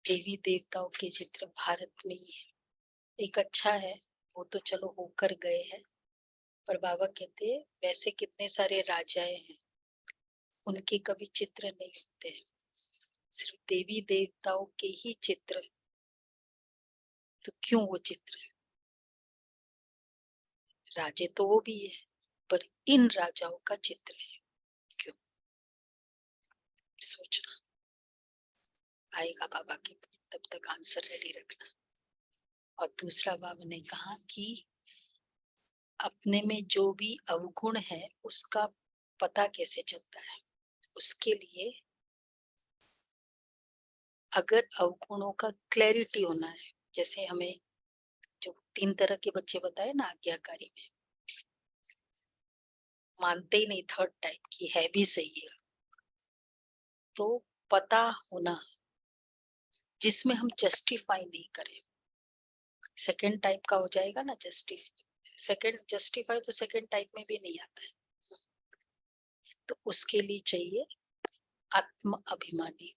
देवी देवताओं के चित्र भारत में ही है। एक अच्छा है, वो तो चलो होकर गए हैं, पर बाबा कहते हैं वैसे कितने सारे राजाएं हैं, उनके कभी चित्र नहीं होते हैं, सिर्फ देवी देवताओं के ही चित्र। तो क्यों वो चित्र है? राजे तो वो भी है, पर इन राजाओं का चित्र है क्यों? सोचना आएगा बाबा के, तब तक आंसर रेडी रखना। और दूसरा बाबा ने कहा कि अपने में जो भी अवगुण है उसका पता कैसे चलता है। उसके लिए अगर अवगुणों का क्लैरिटी होना है, जैसे हमें जो 3 तरह के बच्चे बताए ना आज्ञाकारी में, मानते ही नहीं थर्ड टाइप की है भी सही है, तो पता होना जिसमें हम जस्टिफाई नहीं करें। सेकंड टाइप का हो जाएगा ना जस्टिफाई तो सेकंड टाइप में भी नहीं आता है। तो उसके लिए चाहिए आत्म अभिमानी।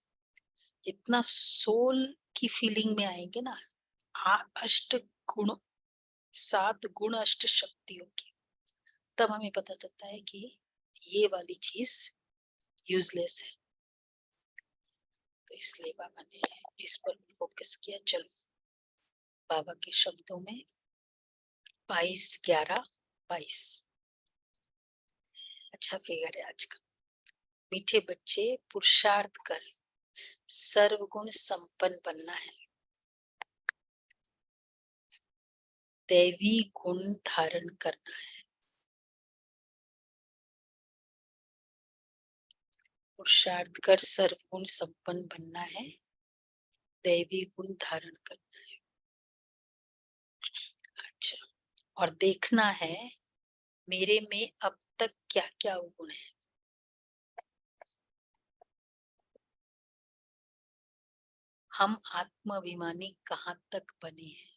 जितना सोल की फीलिंग में आएंगे ना, अष्ट गुण, 7 गुण अष्ट शक्तियों की, तब हमें पता चलता है कि ये वाली चीज यूजलेस है। तो इसलिए बाबा ने इस पर फोकस किया। चलो बाबा के शब्दों में 22-11-22 अच्छा फिगर है आज का। मीठे बच्चे पुरुषार्थ कर सर्वगुण संपन्न बनना है, दैवी गुण धारण करना है। पुरुषार्थ कर सर्वगुण संपन्न बनना है, दैवी गुण धारण करना है। अच्छा, और देखना है मेरे में अब तक क्या क्या गुण है। हम आत्माभिमानी कहाँ तक बने हैं,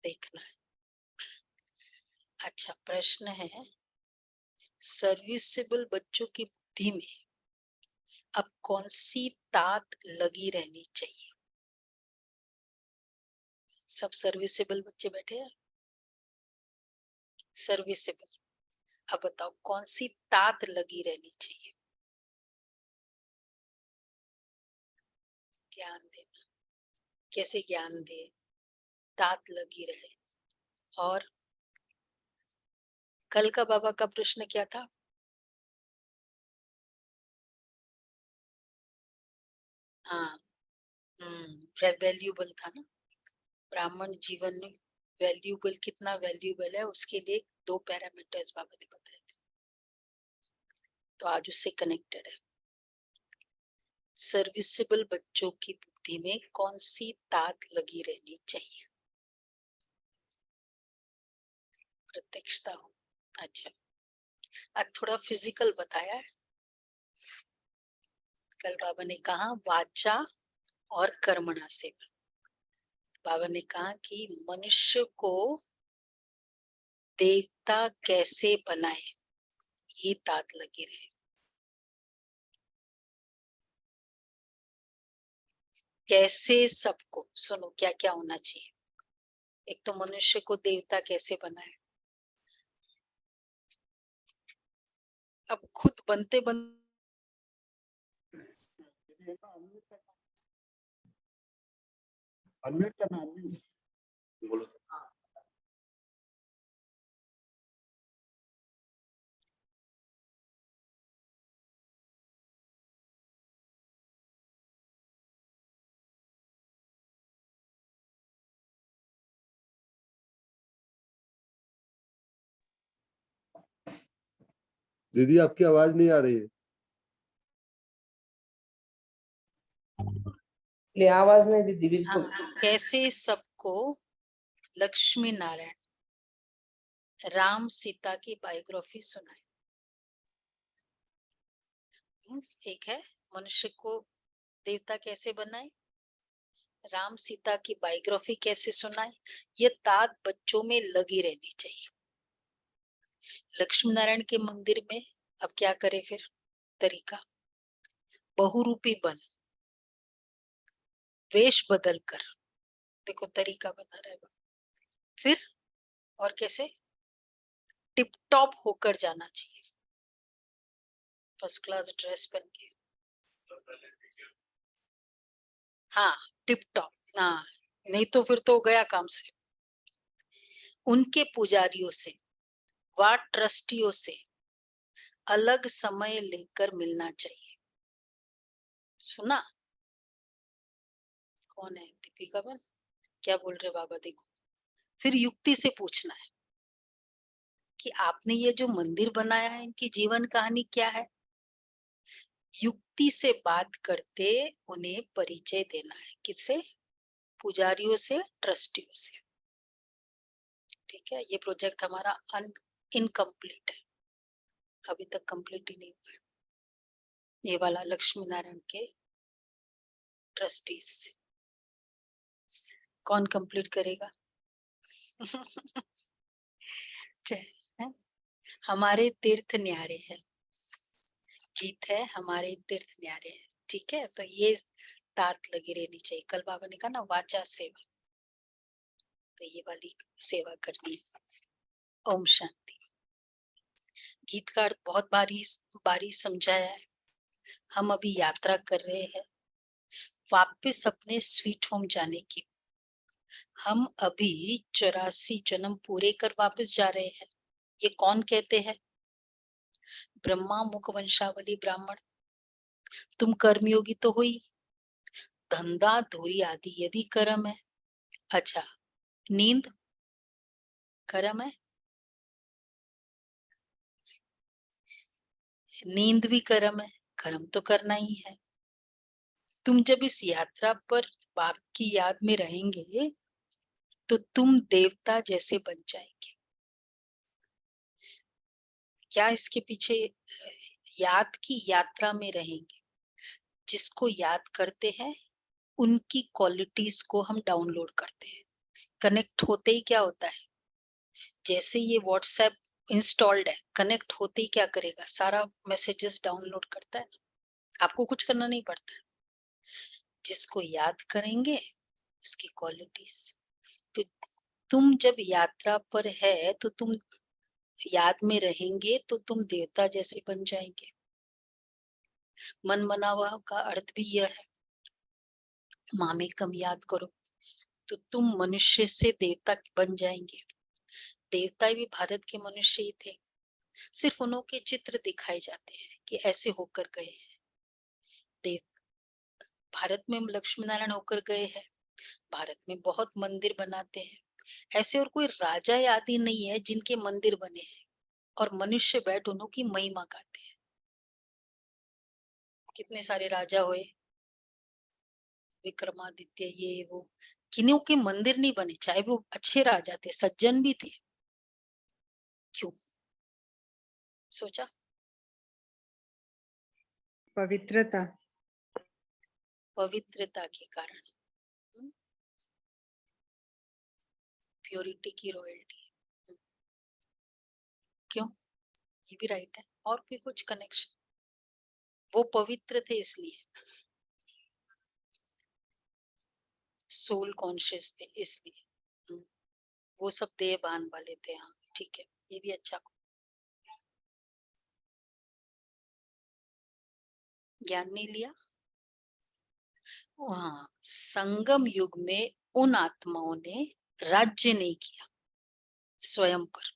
देखना है। अच्छा प्रश्न है, सर्विसेबल बच्चों की बुद्धि में अब कौन सी तात लगी रहनी चाहिए? सब सर्विसेबल बच्चे बैठे हैं, सर्विसेबल। अब बताओ कौन सी तात लगी रहनी चाहिए? ज्ञान देना, कैसे ज्ञान दे, तात लगी रहे। और कल का बाबा का प्रश्न क्या था? हाँ, वैल्यूबल था ना। ब्राह्मण जीवन में वैल्यूबल, कितना वैल्यूबल है उसके लिए 2 पैरामीटर्स बाबा ने बताए थे, तो आज उससे कनेक्टेड है। सर्विसेबल बच्चों की बुद्धि में कौन सी तात लगी रहनी चाहिए? प्रत्यक्षता हो। अच्छा, आज थोड़ा फिजिकल बताया है। कल बाबा ने कहा वाचा और कर्मणा से। बाबा ने कहा कि मनुष्य को देवता कैसे बनाए, ये तात लगी रहे। कैसे सबको, सुनो क्या क्या होना चाहिए। एक तो मनुष्य को देवता कैसे बनाए। अब खुद बनते बनते अनम्यूट करना, अनम्यूट बोलो। दीदी आपकी आवाज नहीं आ रही है। ये आवाज नहीं दीदी बिल्कुल। कैसे सबको लक्ष्मी नारायण राम सीता की बायोग्राफी सुनाए। एक है मनुष्य को देवता कैसे बनाए, राम सीता की बायोग्राफी कैसे सुनाए, ये तात बच्चों में लगी रहनी चाहिए। लक्ष्मी नारायण के मंदिर में अब क्या करे फिर? तरीका बहुरूपी बन, वेश बदल कर, देखो तरीका बता रहा है वो। फिर और कैसे टिप टॉप होकर जाना चाहिए, फर्स्ट क्लास ड्रेस पहन के। हाँ, टिप टॉप। हाँ, नहीं तो फिर तो गया काम से। उनके पुजारियों से व ट्रस्टियों से अलग समय लेकर मिलना चाहिए। सुना? कौन है? दीपिका बहन क्या बोल रहे बाबा? देखो, फिर युक्ति से पूछना है कि आपने ये जो मंदिर बनाया है इनकी जीवन कहानी क्या है। युक्ति से बात करते उन्हें परिचय देना है। किससे? पुजारियों से, ट्रस्टियों से। ठीक है, ये प्रोजेक्ट हमारा इनकम्प्लीट है, अभी तक कंप्लीट ही नहीं हुआ है, ये वाला लक्ष्मी नारायण के ट्रस्टीज से। कौन कंप्लीट करेगा? है? हमारे तीर्थ न्यारे हैं, गीत है हमारे तीर्थ न्यारे हैं। ठीक है, तो ये तात लगी रहनी चाहिए। कल बाबा ने कहा ना वाचा सेवा, तो ये वाली सेवा करनी है। ओम शांति। गीत का अर्थ बहुत बारी समझाया है। हम अभी यात्रा कर रहे हैं वापस अपने स्वीट होम जाने की। हम अभी 84 जन्म पूरे कर वापस जा रहे हैं। ये कौन कहते हैं? ब्रह्मा मुख वंशावली ब्राह्मण। तुम कर्मयोगी तो हुई, धंधा धूरी आदि ये भी कर्म है। अच्छा, नींद कर्म है, नींद भी कर्म है, कर्म तो करना ही है। तुम जब इस यात्रा पर बाप की याद में रहेंगे तो तुम देवता जैसे बन जाएंगे। क्या इसके पीछे? याद की यात्रा में रहेंगे, जिसको याद करते हैं उनकी क्वालिटीज को हम डाउनलोड करते हैं। कनेक्ट होते ही क्या होता है? जैसे ये व्हाट्सएप इंस्टॉल्ड है, कनेक्ट होते ही क्या करेगा? सारा मैसेजेस डाउनलोड करता है। आपको कुछ करना नहीं पड़ता है। जिसको याद करेंगे उसकी क्वालिटीज। तो तुम जब यात्रा पर है तो तुम याद में रहेंगे तो तुम देवता जैसे बन जाएंगे। मन मनावा का अर्थ भी यह है, मामे कम याद करो तो तुम मनुष्य से देवता बन जाएंगे। देवता भी भारत के मनुष्य ही थे, सिर्फ उन्हों के चित्र दिखाए जाते हैं कि ऐसे होकर गए हैं। देव भारत में लक्ष्मी नारायण होकर गए हैं, भारत में बहुत मंदिर बनाते हैं। ऐसे और कोई राजा आदि नहीं है जिनके मंदिर बने हैं और मनुष्य बैठ उन्हों की महिमा गाते हैं। कितने सारे राजा हुए, विक्रमादित्य, ये वो, किन्हीं के मंदिर नहीं बने, चाहे वो अच्छे राजा थे, सज्जन भी थे। क्यों? सोचा? पवित्रता। पवित्रता के कारण, प्योरिटी की रॉयल्टी। क्यों? ये भी राइट है। और भी कुछ कनेक्शन? वो पवित्र थे इसलिए, सोल कॉन्शियस थे इसलिए। वो सब देहभान वाले थे। हाँ ठीक है, ये भी अच्छा ज्ञान नहीं लिया। हाँ, संगम युग में उन आत्माओं ने राज्य नहीं किया स्वयं पर।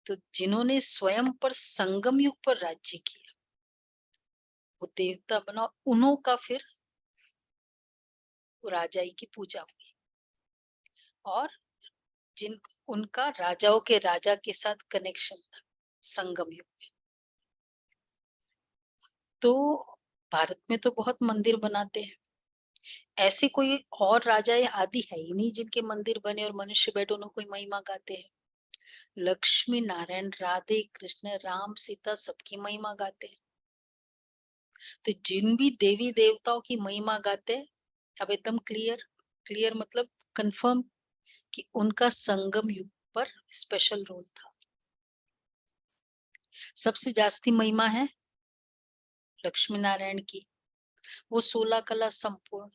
तो जिन्होंने स्वयं पर संगम युग पर राज्य किया वो देवता बना, उन्हों का फिर राजाई की पूजा हुई। और जिन उनका राजाओं के राजा के साथ कनेक्शन था संगम युग में। तो भारत में तो बहुत मंदिर बनाते हैं, ऐसे कोई और राजा या आदि है ही नहीं जिनके मंदिर बने और मनुष्य बैठे उन्होंने कोई महिमा गाते हैं। लक्ष्मी नारायण, राधे कृष्ण, राम सीता सबकी महिमा गाते हैं। तो जिन भी देवी देवताओं की महिमा गाते हैं, अब एकदम क्लियर मतलब कंफर्म कि उनका संगम युग पर स्पेशल रोल था। सबसे जास्ती महिमा है लक्ष्मी नारायण की, वो 16 कला संपूर्ण।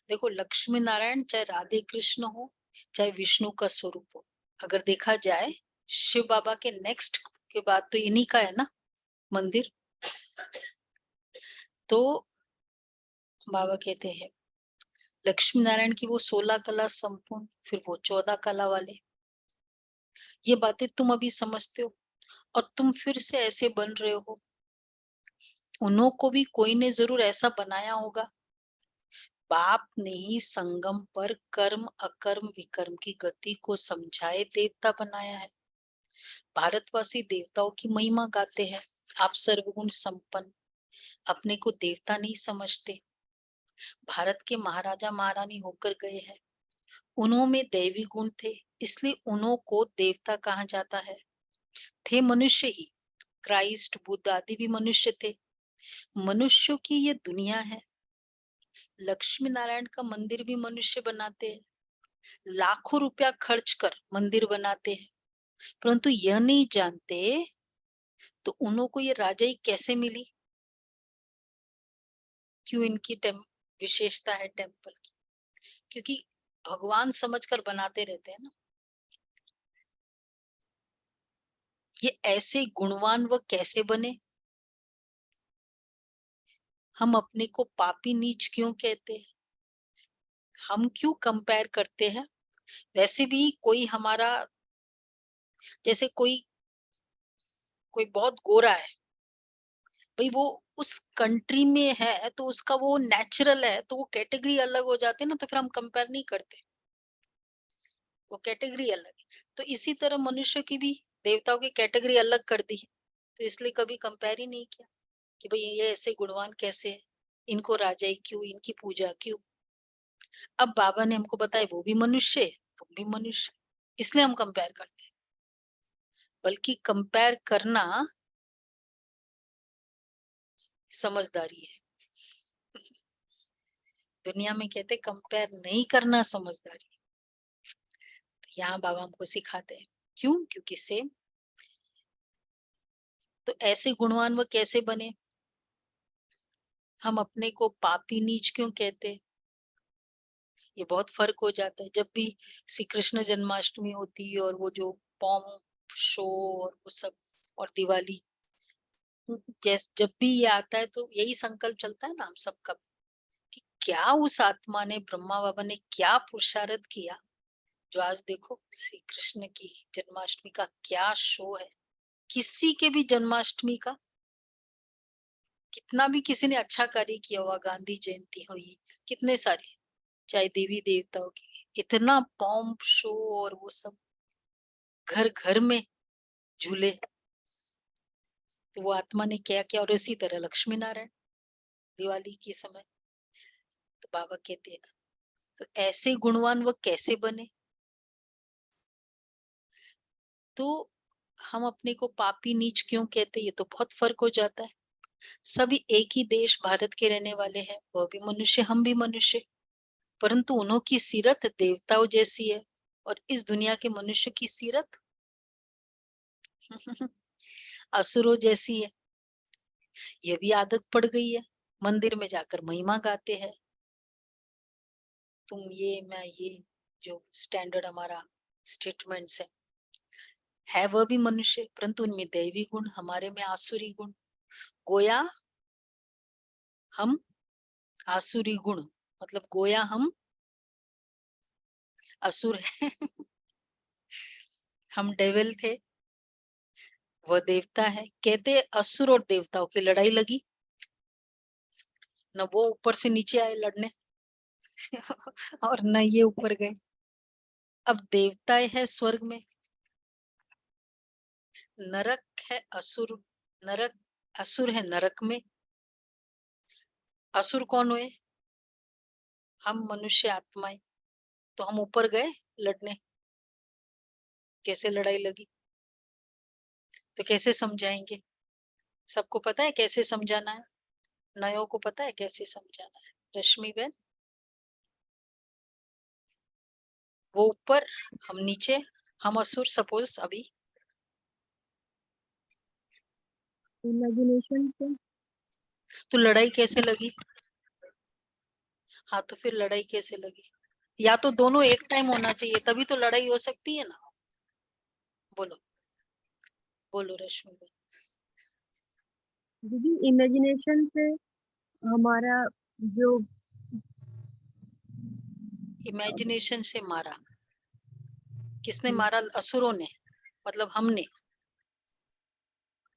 देखो लक्ष्मी नारायण चाहे राधे कृष्ण हो चाहे विष्णु का स्वरूप हो, अगर देखा जाए शिव बाबा के नेक्स्ट के बाद तो इन्हीं का है ना मंदिर। तो बाबा कहते हैं लक्ष्मी नारायण की वो 16 कला संपूर्ण, फिर वो 14 कला वाले। ये बातें तुम अभी समझते हो और तुम फिर से ऐसे बन रहे हो। उन्हों को भी कोई ने जरूर ऐसा बनाया होगा। बाप ने ही संगम पर कर्म अकर्म विकर्म की गति को समझाए देवता बनाया है। भारतवासी देवताओं की महिमा गाते हैं। आप सर्वगुण संपन्न अपने को देवता नहीं समझते। भारत के महाराजा महारानी होकर गए हैं, उन्हों में दैवी गुण थे, इसलिए उन्हों को देवता कहा जाता है। थे मनुष्य ही, क्राइस्ट बुद्ध आदि भी मनुष्य थे। मनुष्यों की ये दुनिया है। लक्ष्मी नारायण का मंदिर भी मनुष्य बनाते हैं, लाखों रुपया खर्च कर मंदिर बनाते हैं, परंतु यह नहीं जानते तो उन्हों को ये राजाई कैसे मिली, क्यों इनकी विशेषता है टेम्पल की, क्योंकि भगवान समझकर बनाते रहते हैं ना। ये ऐसे गुणवान वो कैसे बने। हम अपने को पापी नीच क्यों कहते हैं, हम क्यों कंपेयर करते हैं। वैसे भी कोई हमारा जैसे कोई कोई बहुत गोरा है, भाई वो उस कंट्री में है तो उसका वो नेचुरल है, तो वो कैटेगरी अलग हो जाती है ना, तो फिर हम कंपेयर नहीं करते, वो कैटेगरी अलग है। तो इसी तरह मनुष्य की भी देवताओं की कैटेगरी अलग कर दी है, तो इसलिए कभी कंपेयर ही नहीं किया कि भाई ये ऐसे गुणवान कैसे है, इनको राजाई क्यों, इनकी पूजा क्यों। अब बाबा ने हमको बताया वो भी मनुष्य है, तुम भी मनुष्य, इसलिए हम कंपेयर करते हैं। बल्कि कंपेयर करना समझदारी है। दुनिया में कहते कंपेयर नहीं करना समझदारी। तो यहाँ बाबा हमको सिखाते हैं क्यों, क्योंकि सेम। तो ऐसे गुणवान वो कैसे बने। हम अपने को पापी नीच क्यों कहते, ये बहुत फर्क हो जाता है। जब भी श्री कृष्ण जन्माष्टमी होती है और वो जो पॉम्प शो और वो सब और दिवाली, जब भी ये आता है तो यही संकल्प चलता है ना हम सबका कि क्या उस आत्मा ने, ब्रह्मा बाबा ने क्या पुरुषार्थ किया, जो आज देखो श्री कृष्ण की जन्माष्टमी का क्या शो है। किसी के भी जन्माष्टमी का कितना भी किसी ने अच्छा कार्य किया हुआ, गांधी जयंती हुई, कितने सारे, चाहे देवी देवताओं की, इतना पॉम्प शो और वो सब, घर घर में झूले, तो वो आत्मा ने क्या किया। और इसी तरह लक्ष्मी नारायण दिवाली के समय, तो बाबा कहते हैं तो ऐसे गुणवान वो कैसे बने। तो हम अपने को पापी नीच क्यों कहते, ये तो बहुत फर्क हो जाता है। सभी एक ही देश भारत के रहने वाले हैं, वह भी मनुष्य हम भी मनुष्य, परंतु उन्हों की सीरत देवताओं जैसी है और इस दुनिया के मनुष्य की सीरत असुरों जैसी है। ये भी आदत पड़ गई है, मंदिर में जाकर महिमा गाते हैं, तुम ये मैं ये, जो स्टैंडर्ड हमारा स्टेटमेंट्स है वह भी मनुष्य, परंतु उनमें दैवी गुण, हमारे में आसुरी गुण। गोया हम आसुरी गुण, मतलब गोया हम असुर है। हम डेविल थे, वह देवता है। कहते असुर और देवताओं की लड़ाई लगी, न वो ऊपर से नीचे आए लड़ने और न ये ऊपर गए। अब देवताएं है स्वर्ग में, नरक है असुर, नरक असुर है नरक में। असुर कौन हुए, हम मनुष्य आत्माएं, तो हम ऊपर गए लड़ने, कैसे लड़ाई लगी, तो कैसे समझाएंगे। सबको पता है कैसे समझाना है, नयों को पता है कैसे समझाना है। रश्मि बहन, वो ऊपर हम नीचे, हम असुर, सपोज अभी इमेजिनेशन से तो लड़ाई कैसे लगी? हाँ, तो फिर लड़ाई कैसे लगी? या तो दोनों एक टाइम होना चाहिए, तभी तो लड़ाई हो सकती है ना। बोलो बोलो रश्मि बहन। दीदी इमेजिनेशन से हमारा जो इमेजिनेशन से मारा? किसने हम्म, मारा? असुरों ने, मतलब हमने?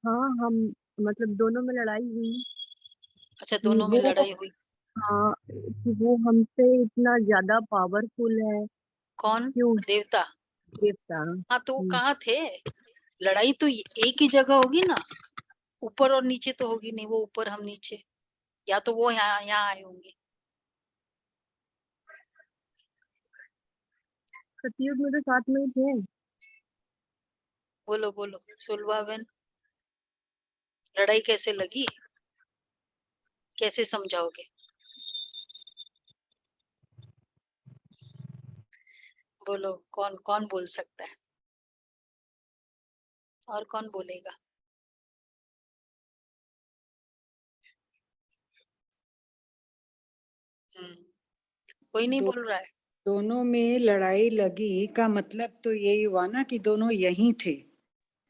हाँ हम मतलब दोनों में लड़ाई हुई अच्छा, कि दोनों में वो लड़ाई हुई। हाँ कि वो हमसे इतना ज्यादा पावरफुल है कौन? क्यों देवता? देवता। हाँ, तो वो कहाँ थे? लड़ाई तो एक ही जगह होगी ना, ऊपर और नीचे तो होगी नहीं। वो ऊपर, हम नीचे, या तो वो यहाँ आए होंगे। सतयुग में तो साथ में ही थे। बोलो बोलो सुलभा बहन, लड़ाई कैसे लगी? कैसे समझाओगे? बोलो, कौन कौन बोल सकता है? और कौन बोलेगा? कोई नहीं दो, बोल रहा है। दोनों में लड़ाई लगी का मतलब तो यही हुआ ना कि दोनों यहीं थे,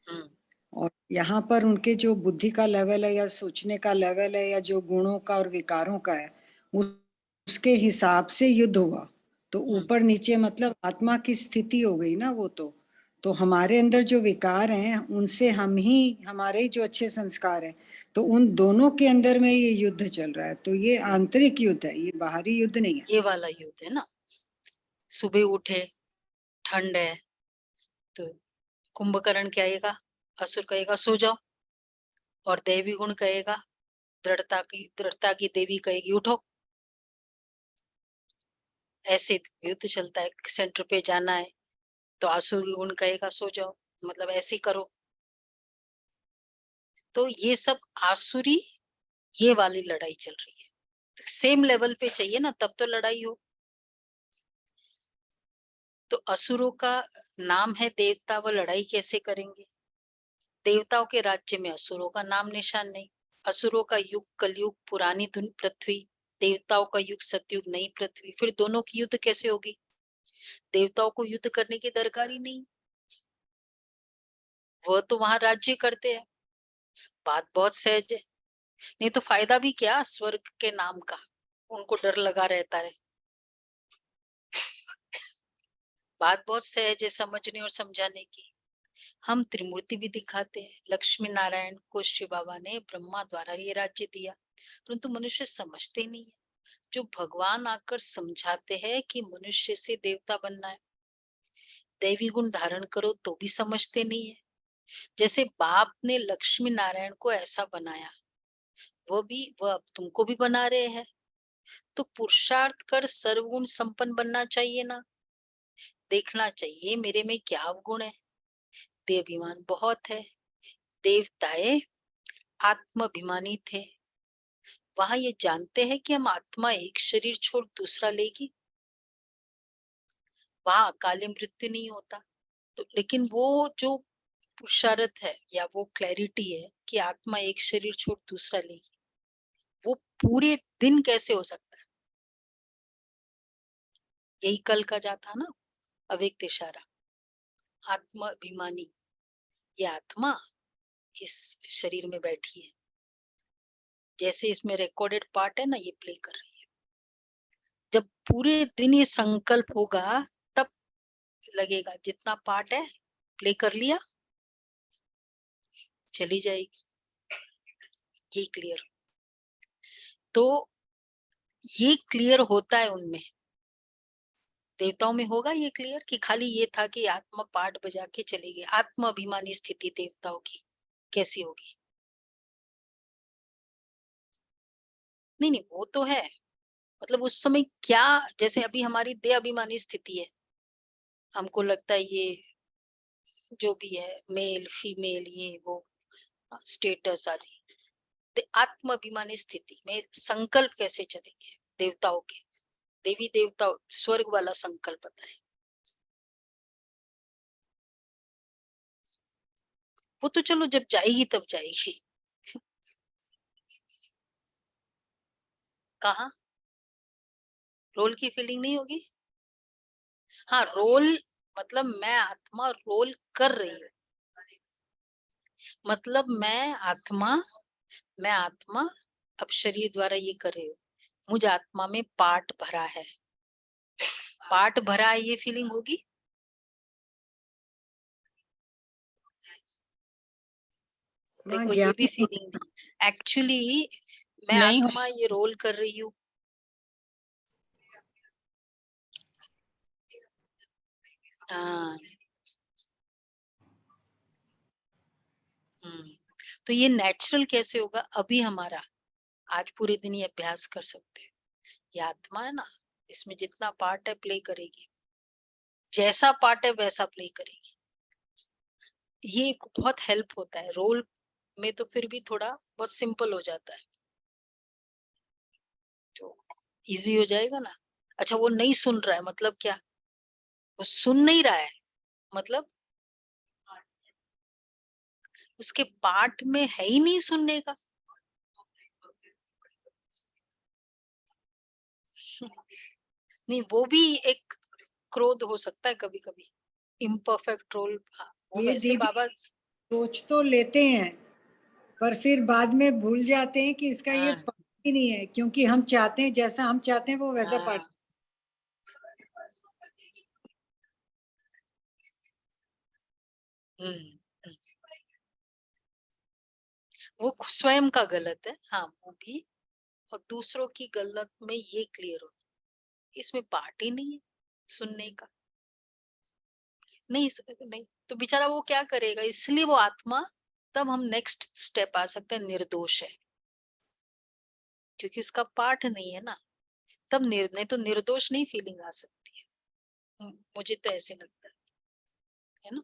हम्म और यहाँ पर उनके जो बुद्धि का लेवल है या सोचने का लेवल है या जो गुणों का और विकारों का है, उसके हिसाब से युद्ध हुआ। तो ऊपर नीचे मतलब आत्मा की स्थिति हो गई ना वो। तो हमारे अंदर जो विकार हैं उनसे हम ही, हमारे ही जो अच्छे संस्कार हैं, तो उन दोनों के अंदर में ये युद्ध चल रहा है। तो ये आंतरिक युद्ध है, ये बाहरी युद्ध नहीं है। ये वाला युद्ध है ना। सुबह उठे, ठंड है, तो कुंभकर्ण कहेगा, असुर कहेगा सो जाओ, और देवी गुण कहेगा, दृढ़ता की देवी कहेगी उठो। ऐसे युद्ध चलता है। सेंटर पे जाना है तो आसुर गुण कहेगा सो जाओ, मतलब ऐसे ही करो। तो ये सब आसुरी, ये वाली लड़ाई चल रही है। तो सेम लेवल पे चाहिए ना, तब तो लड़ाई हो। तो असुरों का नाम है देवता, वो लड़ाई कैसे करेंगे? देवताओं के राज्य में असुरों का नाम निशान नहीं। असुरों का युग कलयुग, पुरानी धुन पृथ्वी। देवताओं का युग सतयुग, नई पृथ्वी। फिर दोनों की युद्ध कैसे होगी? देवताओं को युद्ध करने की दरकार ही नहीं, वह तो वहां राज्य करते हैं। बात बहुत सहज है। नहीं तो फायदा भी क्या स्वर्ग के नाम का? उनको डर लगा रहता है। बात बहुत सहज है समझने और समझाने की। हम त्रिमूर्ति भी दिखाते हैं। लक्ष्मी नारायण को शिव बाबा ने ब्रह्मा द्वारा ये राज्य दिया, परंतु मनुष्य समझते नहीं है। जो भगवान आकर समझाते हैं कि मनुष्य से देवता बनना है, दैवी गुण धारण करो, तो भी समझते नहीं है। जैसे बाप ने लक्ष्मी नारायण को ऐसा बनाया, वह अब तुमको भी बना रहे हैं। तो पुरुषार्थ कर सर्वगुण संपन्न बनना चाहिए ना। देखना चाहिए मेरे में क्या अवगुण है। देवाभिमान बहुत है। देवताएं आत्माभिमानी थे। वहां ये जानते हैं कि हम आत्मा एक शरीर छोड़ दूसरा लेगी। वहां अकाली मृत्यु नहीं होता। तो लेकिन वो जो पुरुषार्थ है या वो क्लैरिटी है कि आत्मा एक शरीर छोड़ दूसरा लेगी, वो पूरे दिन कैसे हो सकता है? यही कल का जाता ना, अव्यक्त इशारा। आत्माभिमानी, ये आत्मा इस शरीर में बैठी है। जैसे इसमें रिकॉर्डेड पार्ट है ना, ये प्ले कर रही है। जब पूरे दिन ये संकल्प होगा, तब लगेगा जितना पार्ट है प्ले कर लिया, चली जाएगी। ये क्लियर। तो ये क्लियर होता है उनमें। देवताओं में होगा ये क्लियर कि खाली ये था कि आत्मा पाठ बजा के चली गई। आत्म अभिमानी स्थिति देवताओं की कैसी होगी? नहीं नहीं, वो तो है। मतलब उस समय क्या, जैसे अभी हमारी देह अभिमानी स्थिति है, हमको लगता है ये जो भी है, मेल फीमेल, ये वो स्टेटस आदि। आत्म अभिमानी स्थिति में संकल्प कैसे चलेंगे देवताओं के? देवी देवता स्वर्ग वाला संकल्प बताए। वो तो चलो जब जाएगी तब जाएगी। कहाँ? रोल की फीलिंग नहीं होगी? हाँ, रोल मतलब मैं आत्मा रोल कर रही हूँ, मतलब मैं आत्मा अब शरीर द्वारा ये कर रही हूँ, मुझ आत्मा में पार्ट भरा है, ये फीलिंग होगी? वहाँ देखो ये ज्ञान भी नहीं फीलिंग नहीं, एक्चुअली मैं नहीं हो- आत्मा ये रोल कर रही हूँ। हाँ, तो ये नेचुरल कैसे होगा? अभी हमारा आज पूरे दिन ये अभ्यास कर सकते हैं। ये आत्मा है ना, इसमें जितना पार्ट है प्ले करेगी, जैसा पार्ट है वैसा प्ले करेगी। ये बहुत हेल्प होता है रोल में, तो फिर भी थोड़ा बहुत सिंपल हो जाता है, तो इजी हो जाएगा ना। अच्छा, वो नहीं सुन रहा है मतलब क्या? वो सुन नहीं रहा है मतलब उसके पार्ट में है ही नहीं सुनने का। नहीं, वो भी एक क्रोध हो सकता है कभी कभी, इम्परफेक्ट रोल। वो ये वैसे दीदी बाबा सोच तो लेते हैं, पर फिर बाद में भूल जाते हैं कि इसका ये हाँ, पार्ट ही नहीं है, क्योंकि हम चाहते हैं जैसा हम चाहते हैं वो वैसा पार्ट। हाँ, हम्म, वो स्वयं का गलत है, हाँ वो भी, और दूसरों की गलत में ये क्लियर हो, इसमें पार्ट ही नहीं है सुनने का। नहीं तो बेचारा वो क्या करेगा, इसलिए वो आत्मा, तब हम नेक्स्ट स्टेप आ सकते हैं, निर्दोष है, क्योंकि उसका पार्ट नहीं है ना, तब नहीं तो निर्दोष नहीं फीलिंग आ सकती है। मुझे तो ऐसे लगता है ना,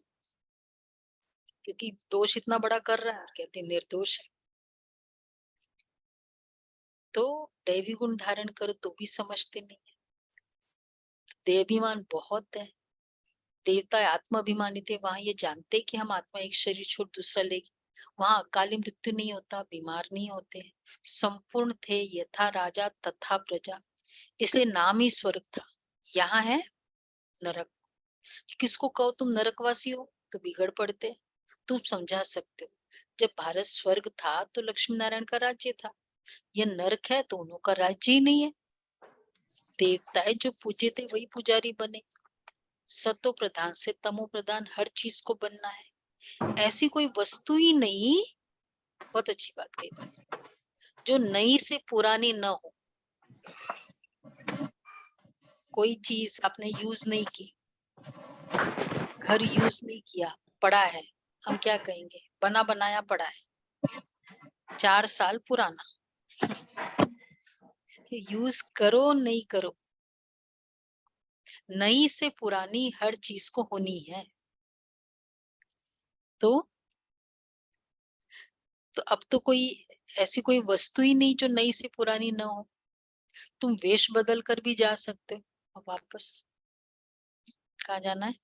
क्योंकि दोष इतना बड़ा कर रहा है, कहते हैं निर्दोष है। तो दैवी गुण धारण करो तो भी समझते नहीं है, देहाभिमान बहुत है। देवता आत्माभिमानी थे, वहां ये जानते कि हम आत्मा एक शरीर छोड़ दूसरा लेगी, वहां अकाली मृत्यु नहीं होता, बीमार नहीं होते, संपूर्ण थे यथा राजा तथा प्रजा, इसलिए नाम ही स्वर्ग था। यहाँ है नरक। किसको कहो तुम नरकवासी हो तो बिगड़ पड़ते। तुम समझा सकते हो, जब भारत स्वर्ग था तो लक्ष्मी नारायण का राज्य था, ये नरक है तो उनका राज्य ही नहीं है। देवताएं जो पूजे थे वही पुजारी बने, सतो प्रधान से तमो प्रधान हर चीज को बनना है, ऐसी कोई वस्तु ही नहीं। बहुत अच्छी बात कही, जो नई से पुरानी न हो। कोई चीज आपने यूज नहीं की, घर यूज नहीं किया, पड़ा है, हम क्या कहेंगे? बना बनाया पड़ा है, 4 साल पुराना। यूज करो नहीं करो, नई से पुरानी हर चीज को होनी है। तो अब तो कोई ऐसी कोई वस्तु ही नहीं जो नई से पुरानी ना हो। तुम वेश बदल कर भी जा सकते हो, अब वापस कहाँ जाना है?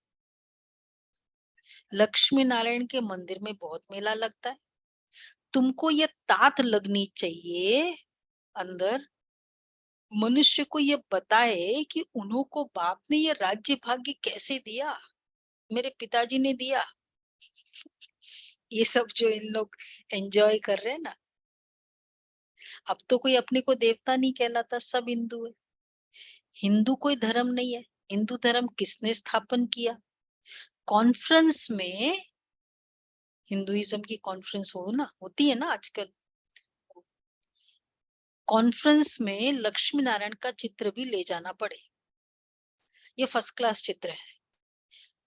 लक्ष्मी नारायण के मंदिर में बहुत मेला लगता है, तुमको ये तात लगनी चाहिए अंदर, मनुष्य को ये बताए कि उन्हों को बाप ने ये राज्य भाग्य कैसे दिया, मेरे पिताजी ने दिया। ये सब जो इन लोग एंजॉय कर रहे हैं ना, अब तो कोई अपने को देवता नहीं कहलाता, सब हिंदू है। हिंदू कोई धर्म नहीं है, हिंदू धर्म किसने स्थापन किया? कॉन्फ्रेंस में, हिंदुइज्म की कॉन्फ्रेंस होती है ना आजकल, कॉन्फ्रेंस में लक्ष्मी नारायण का चित्र भी ले जाना पड़े, ये फर्स्ट क्लास चित्र है।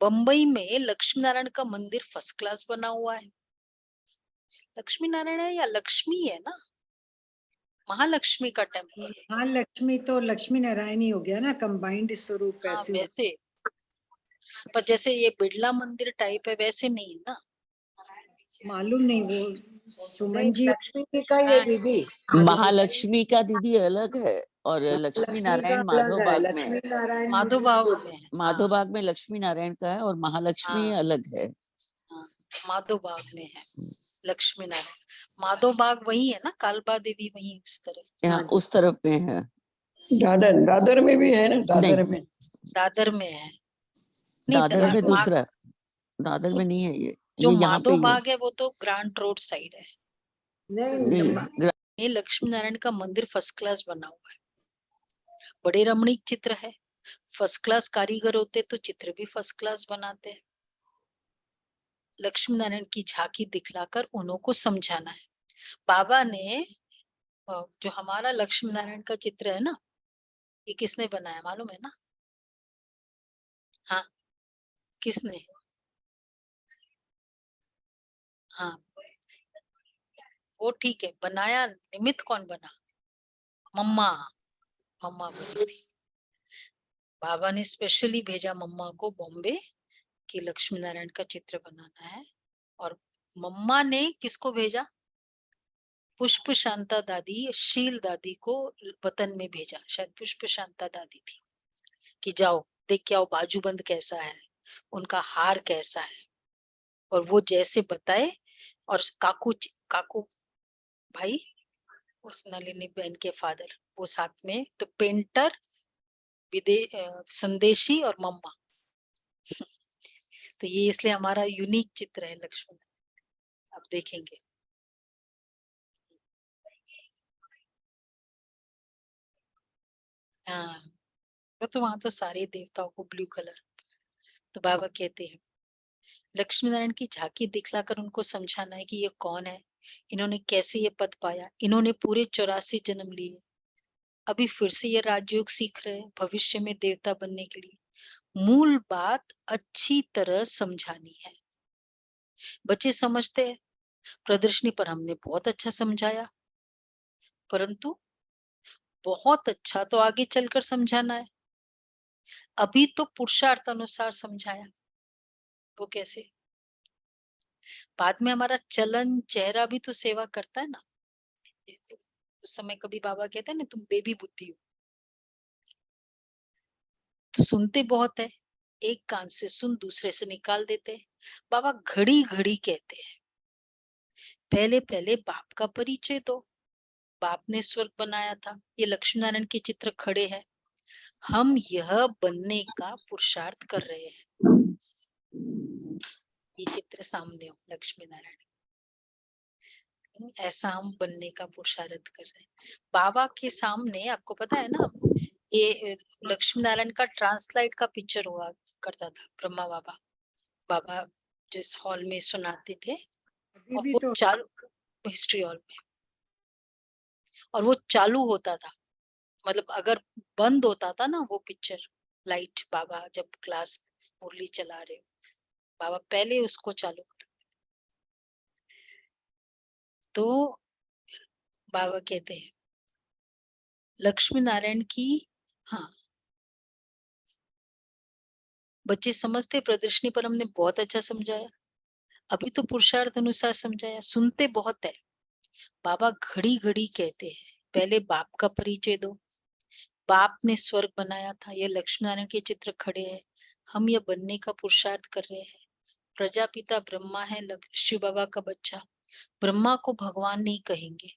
बंबई में लक्ष्मी नारायण का मंदिर फर्स्ट क्लास बना हुआ है। लक्ष्मी नारायण है या लक्ष्मी है ना, महालक्ष्मी का टेम्पल है। महालक्ष्मी तो लक्ष्मी नारायण ही हो गया ना, कंबाइंड स्वरूप हाँ ऐसे। वैसे, पर जैसे ये बिड़ला मंदिर टाइप है वैसे नहीं है ना। मालूम नहीं, वो सुमन जी लक्ष्मी जी का ये हाँ, दीदी, महालक्ष्मी का दीदी अलग है, और लक्ष्मी लक्ष्मी का नारायण अलग है, माधोबाग में लक्ष्मी है। नारायण माधो बुद्धिस्ट बाग बोर्ड। में है। माधोबाग में लक्ष्मी नारायण का है, और महालक्ष्मी हाँ, अलग है। हाँ, माधो बाग में है लक्ष्मी नारायण। माधव बाग वही है ना, कालबा देवी वही उस तरफ। यहाँ उस तरफ में है। दादर दादर में भी है ना, दादर नहीं, में। दादर में है। नहीं दादर में माग दूसरा, दादर में नहीं है जो ये यहाँ पे माधव ही है। बाग है वो तो ग्रांट रोड साइड है। नहीं, ये लक्ष्मी नारायण का मंदिर फर्स्ट क्लास बना हुआ है, बड़े रमणीक चित्र है। फर्स्ट क्लास कारीगर होते तो चित्र भी फर्स्ट क्लास बनाते हैं। लक्ष्मी नारायण की झांकी दिखलाकर उन्हों को समझाना है। बाबा ने जो हमारा लक्ष्मी नारायण का चित्र है ना, ये किसने बनाया मालूम है ना? हाँ, किसने? हाँ, वो ठीक है, बनाया, निमित्त कौन बना? मम्मा, मम्मा बनी थी। बाबा ने स्पेशली भेजा मम्मा को बॉम्बे कि लक्ष्मी नारायण का चित्र बनाना है। और मम्मा ने किसको भेजा? पुष्प शांता दादी, शील दादी को वतन में भेजा। शायद पुष्प शांता दादी थी कि जाओ देख के आओ बाजूबंद कैसा है, उनका हार कैसा है। और वो जैसे बताए, और काकू भाई, उस नलिनी बहन के फादर, वो साथ में, तो पेंटर, संदेशी और मम्मा। तो ये इसलिए हमारा यूनिक चित्र है लक्ष्मण। आप देखेंगे हाँ, वो तो वहां तो सारे देवताओं को ब्लू कलर। तो बाबा कहते हैं लक्ष्मी नारायण की झांकी दिखलाकर उनको समझाना है कि ये कौन है, इन्होंने कैसे ये पद पाया। इन्होंने पूरे 84 जन्म लिए, अभी फिर से ये राजयोग सीख रहे हैं भविष्य में देवता बनने के लिए। मूल बात अच्छी तरह समझानी है। बच्चे समझते हैं, प्रदर्शनी पर हमने बहुत अच्छा समझाया, परंतु बहुत अच्छा तो आगे चलकर समझाना है। अभी तो पुरुषार्थ अनुसार समझाया, वो कैसे? बाद में हमारा चलन चेहरा भी तो सेवा करता है ना। उस समय कभी बाबा कहते हैं ना, तुम बेबी बुद्धि हो, तो सुनते बहुत है, एक कान से सुन दूसरे से निकाल देते हैं। बाबा घड़ी घड़ी कहते हैं, पहले पहले बाप का परिचय दो, बाप ने स्वर्ग बनाया था। ये लक्ष्मी नारायण के चित्र खड़े हैं, हम यह बनने का पुरुषार्थ कर रहे हैं। ये चित्र सामने हो, लक्ष्मी नारायण, ऐसा हम बनने का पुरुषार्थ कर रहे हैं। बाबा के सामने, आपको पता है ना, ये लक्ष्मी नारायण का ट्रांसलाइट का पिक्चर हुआ करता था। ब्रह्मा बाबा, बाबा जिस हॉल में सुनाते थे, अभी और भी वो तो चालू, हिस्ट्री हॉल में, और वो चालू होता था। मतलब अगर बंद होता था ना वो पिक्चर, लाइट, बाबा जब क्लास मुरली चला रहे, बाबा पहले उसको चालू कर। तो बाबा कहते हैं लक्ष्मी नारायण की, हाँ, बच्चे समझते, प्रदर्शनी पर हमने बहुत अच्छा समझाया, अभी तो पुरुषार्थ अनुसार समझाया। सुनते बहुत है, बाबा घड़ी घड़ी कहते हैं पहले बाप का परिचय दो, बाप ने स्वर्ग बनाया था। ये लक्ष्मी नारायण के चित्र खड़े हैं, हम यह बनने का पुरुषार्थ कर रहे हैं। प्रजापिता ब्रह्मा है, शिव बाबा का बच्चा। ब्रह्मा को भगवान नहीं कहेंगे,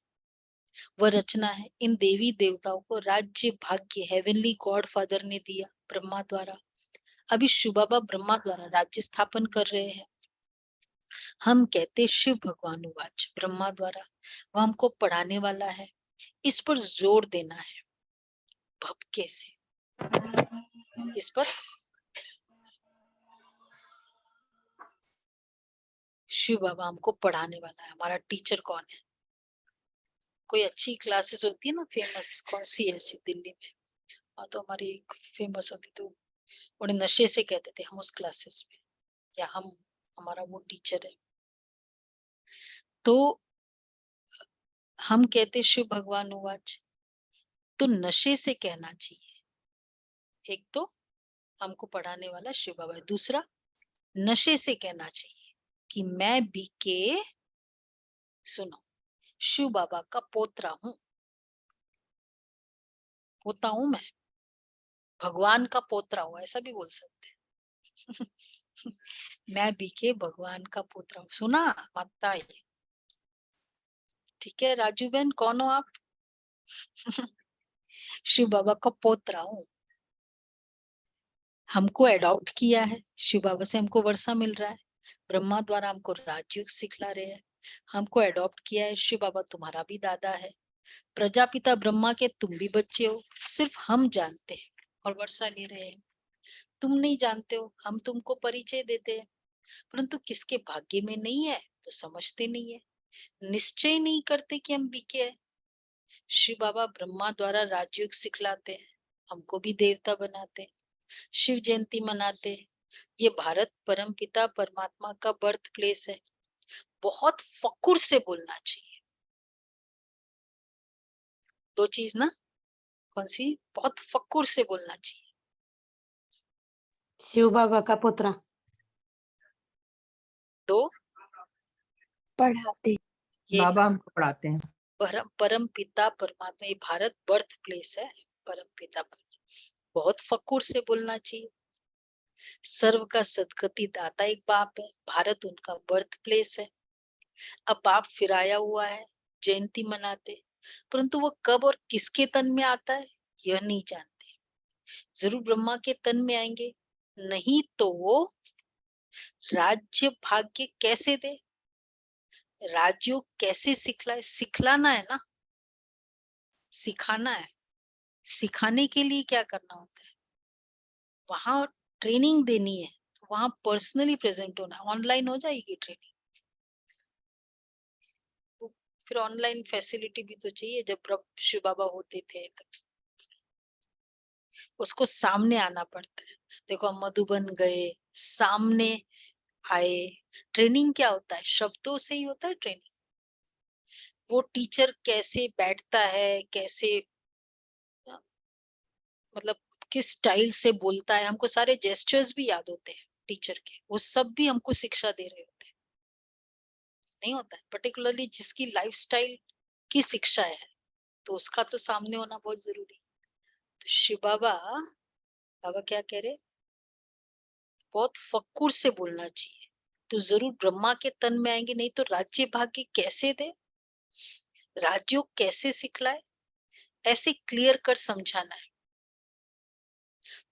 वह रचना है। इन देवी देवताओं को राज्य भाग्य हेवनली गॉड फादर ने दिया ब्रह्मा द्वारा। अभी शिव बाबा ब्रह्मा द्वारा राज्य स्थापन कर रहे हैं। हम कहते शिव भगवान उवाच, ब्रह्मा द्वारा, वह हमको पढ़ाने वाला है। इस पर जोर देना है भपके से। इस पर शिव बाबा हमको पढ़ाने वाला है। हमारा टीचर कौन है? कोई अच्छी क्लासेस होती है ना फेमस, कौन सी है ऐसी दिल्ली में? हाँ, तो हमारी एक फेमस होती, तो उन्हें नशे से कहते थे हम उस क्लासेस में, या हमारा वो टीचर है। तो हम कहते शिव भगवान उवाच, तो नशे से कहना चाहिए। एक तो हमको पढ़ाने वाला शिव बाबा है, दूसरा नशे से कहना चाहिए कि मैं बीके, सुनो, शिव बाबा का पोतरा हूं, पोता हूं मैं, भगवान का पोतरा हूं, ऐसा भी बोल सकते हैं। मैं बीके भगवान का पोतरा हूं। सुना माता, ये ठीक है राजू बहन, कौन हो आप? शिव बाबा का पोतरा हूँ। हमको एडॉप्ट किया है, शिव बाबा से हमको वर्षा मिल रहा है, ब्रह्मा द्वारा हमको राजयोग सिखला रहे हैं, हमको एडॉप्ट किया है, शिव बाबा तुम्हारा भी दादा है, प्रजापिता ब्रह्मा के तुम भी बच्चे हो, सिर्फ हम जानते हैं और वर्षा ले रहे हैं, तुम नहीं जानते हो, हम तुमको परिचय देते हैं, परंतु किसके भाग्य में नहीं है तो समझते नहीं है, निश्चय नहीं करते कि हम बीके हैं। शिव बाबा ब्रह्मा द्वारा राजयोग सिखलाते हैं, हमको भी देवता बनाते हैं, शिव जयंती मनाते हैं। ये भारत परम पिता परमात्मा का बर्थ प्लेस है। बहुत फकुर से बोलना चाहिए। दो चीज ना, कौन सी? बहुत फकुर से बोलना चाहिए। शिव बाबा का पुत्र दो, पढ़ाते। ये बाबा हमको पढ़ाते हैं। परम पिता परमात्मा, ये भारत बर्थ प्लेस है। परम पिता बहुत फकुर से बोलना चाहिए। सर्व का सदगति दाता एक बाप है, भारत उनका बर्थ प्लेस है। अब बाप फिराया हुआ है, जयंती मनाते, परंतु वो कब और किसके तन में आता है यह नहीं जानते। जरूर ब्रह्मा के तन में आएंगे, नहीं तो वो राज्य भाग्य कैसे दे, राजयोग कैसे सिखलाए? सिखलाना है ना, सिखाना है। सिखाने के लिए क्या करना होता है? वहां ट्रेनिंग देनी है, तो वहां पर्सनली प्रेजेंट होना है। ऑनलाइन हो जाएगी ट्रेनिंग, तो फिर ऑनलाइन फैसिलिटी भी तो चाहिए। जब शिव बाबा होते थे तब उसको सामने आना पड़ता है। देखो हम मधुबन गए, सामने आए। ट्रेनिंग क्या होता है? शब्दों से ही होता है ट्रेनिंग। वो टीचर कैसे बैठता है, कैसे मतलब किस स्टाइल से बोलता है, हमको सारे जेस्चर्स भी याद होते हैं टीचर के, वो सब भी हमको शिक्षा दे रहे होते हैं। नहीं होता है पर्टिकुलरली जिसकी लाइफस्टाइल की शिक्षा है, तो उसका तो सामने होना बहुत जरूरी। तो शिव बाबा क्या कह रहे? बहुत फक्कुर से बोलना चाहिए। तो जरूर ब्रह्मा के तन में आएंगे, नहीं तो राज्य भाग्य कैसे दे, राजयोग कैसे सिखलाए, ऐसे क्लियर कर समझाना है।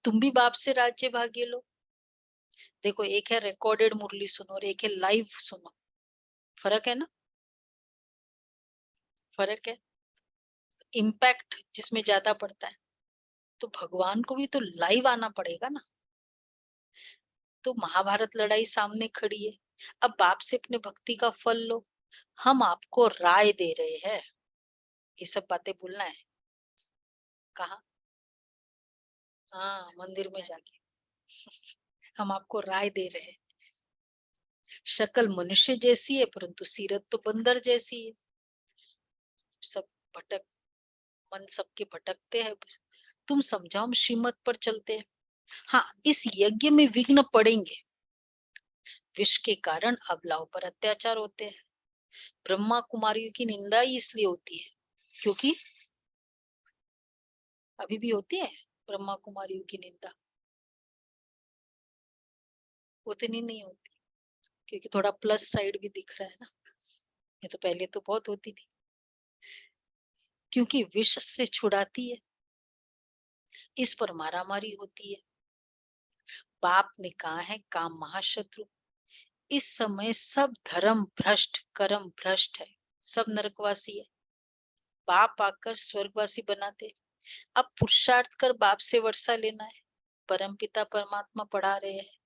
तुम भी बाप से राज्य भाग्य लो। देखो एक है रिकॉर्डेड मुरली सुनो और एक है लाइव सुनो, फर्क है ना, फर्क है। इम्पैक्ट जिसमें ज्यादा पड़ता है, तो भगवान को भी तो लाइव आना पड़ेगा ना। तो महाभारत लड़ाई सामने खड़ी है, अब बाप से अपने भक्ति का फल लो। हम आपको राय दे रहे हैं, ये सब बातें बोलना है। कहा? हाँ, मंदिर में जाके हम आपको राय दे रहे हैं। शक्ल मनुष्य जैसी है, परंतु सीरत तो बंदर जैसी है। सब भटक, मन सबके भटकते हैं। तुम समझाओ, हम श्रीमत पर चलते हैं। हाँ, इस यज्ञ में विघ्न पड़ेंगे। विष के कारण अबलाओं पर अत्याचार होते हैं। ब्रह्मा कुमारियों की निंदा ही इसलिए होती है क्योंकि अभी भी होती है ब्रह्मा कुमारियों की निंदा। उतनी नहीं होती क्योंकि थोड़ा प्लस साइड भी दिख रहा है ना। ये तो पहले तो बहुत होती थी, क्योंकि विष से छुड़ाती है, इस पर मारामारी होती है। बाप ने कहा है काम महाशत्रु। इस समय सब धर्म भ्रष्ट, कर्म भ्रष्ट है, सब नरकवासी है। बाप आकर स्वर्गवासी बनाते। अब पुरुषार्थ कर बाप से वर्षा लेना है। परम पिता परमात्मा पढ़ा रहे हैं,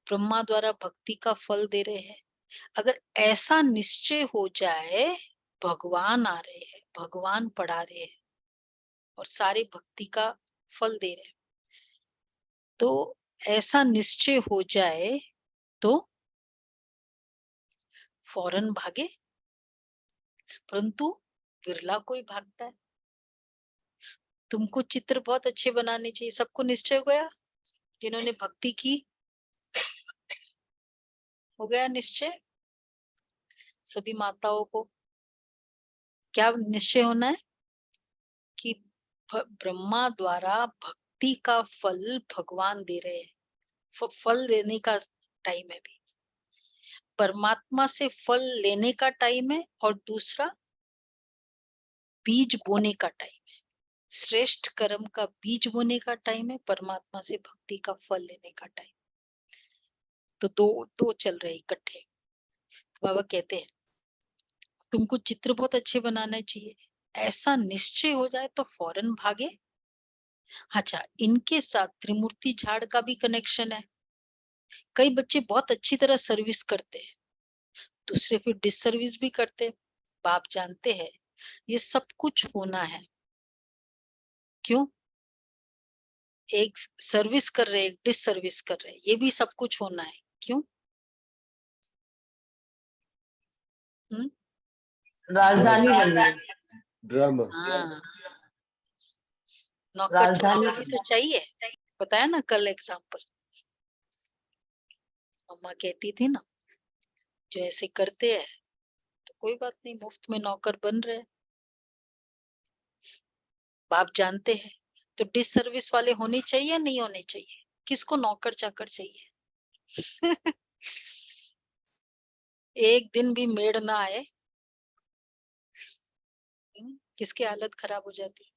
ब्रह्मा द्वारा भक्ति का फल दे रहे हैं। अगर ऐसा निश्चय हो जाए, भगवान आ रहे हैं, भगवान पढ़ा रहे हैं और सारे भक्ति का फल दे रहे हैं, तो ऐसा निश्चय हो जाए तो फौरन भागे, परंतु विरला कोई भागता है। तुमको चित्र बहुत अच्छे बनाने चाहिए। सबको निश्चय हो गया, जिन्होंने भक्ति की हो गया निश्चय। सभी माताओं को क्या निश्चय होना है कि ब्रह्मा द्वारा भक्ति का फल भगवान दे रहे हैं। फल देने का टाइम है भी, परमात्मा से फल लेने का टाइम है, और दूसरा बीज बोने का टाइम है, श्रेष्ठ कर्म का बीज बोने का टाइम है, परमात्मा से भक्ति का फल लेने का टाइम। तो दो चल रहे इकट्ठे। बाबा कहते हैं तुमको चित्र बहुत अच्छे बनाने चाहिए, ऐसा निश्चय हो जाए तो फौरन भागे। अच्छा, इनके साथ त्रिमूर्ति झाड़ का भी कनेक्शन है। कई बच्चे बहुत अच्छी तरह सर्विस करते हैं, दूसरे फिर डिसर्विस भी करते हैं। बाप जानते हैं ये सब कुछ होना है। क्यों? एक सर्विस कर रहे, एक डिसर्विस कर रहे, ये भी सब कुछ होना है। क्यों? राजधानी बनी है। ड्रामा। हाँ, नौकर चाकर राजधानी भी तो चाहिए। बताया ना कल एग्जाम्पल, मम्मा कहती थी ना, जो ऐसे करते हैं तो कोई बात नहीं, मुफ्त में नौकर बन रहे। बाप जानते हैं तो डिसर्विस वाले होने चाहिए या नहीं होने चाहिए? किसको नौकर चाकर चाहिए? एक दिन भी मेड ना आए, किसकी हालत खराब हो जाती?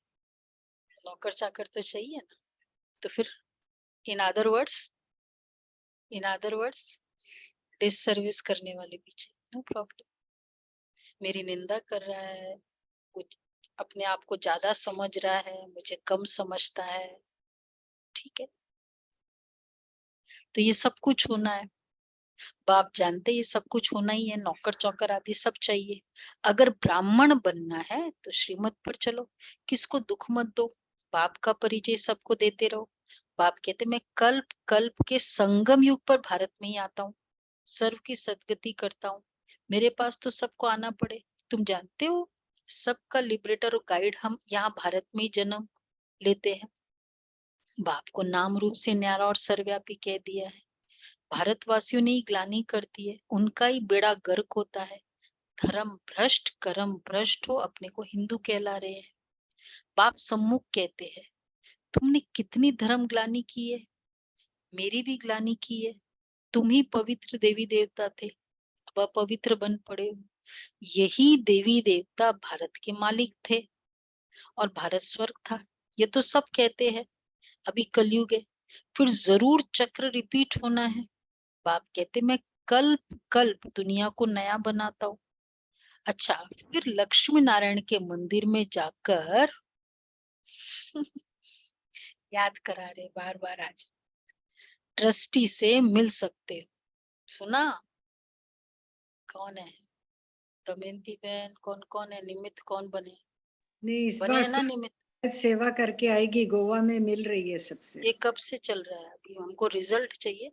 नौकर चाकर तो चाहिए ना। तो फिर इन अदर वर्ड्स डिसर्विस करने वाले भी चाहिए, नो प्रॉब्लम। मेरी निंदा कर रहा है, अपने आप को ज्यादा समझ रहा है, मुझे कम समझता है, ठीक है। तो ये सब कुछ होना है। बाप जानते ये सब कुछ होना ही है, नौकर चौकर आदि सब चाहिए। अगर ब्राह्मण बनना है तो श्रीमत पर चलो, किसको दुख मत दो, बाप का परिचय सबको देते रहो। बाप कहते मैं कल्प कल्प के संगम युग पर भारत में ही आता हूँ, सर्व की सदगति करता हूँ। मेरे पास तो सबको आना पड़े। तुम जानते हो सबका लिबरेटर और गाइड हम यहाँ भारत में ही जन्म लेते हैं। बाप को नाम रूप से न्यारा और सर्वव्यापी कह दिया है। भारतवासियों ने ही ग्लानि करती है, उनका ही बेड़ा गर्क होता है। धर्म भ्रष्ट कर्म भ्रष्ट हो अपने को हिंदू कहला रहे हैं। बाप सम्मुख कहते हैं तुमने कितनी धर्म ग्लानि की है, मेरी भी ग्लानि की है। तुम ही पवित्र देवी देवता थे, अब अपवित्र बन पड़े हो। यही देवी देवता भारत के मालिक थे और भारत स्वर्ग था, ये तो सब कहते हैं। अभी कलयुग है, फिर जरूर चक्र रिपीट होना है। बाप कहते मैं कल्प कल्प दुनिया को नया बनाता हूँ। अच्छा, फिर लक्ष्मी नारायण के मंदिर में जाकर याद करा रहे बार बार, आज ट्रस्टी से मिल सकते हो। सुना कौन है? दमयंती बहन कौन कौन है? निमित्त कौन बने? नहीं, इस बने बार है ना निमित्त? सेवा करके आएगी, गोवा में मिल रही है सबसे। ये कब से चल रहा है? अभी हमको रिजल्ट चाहिए।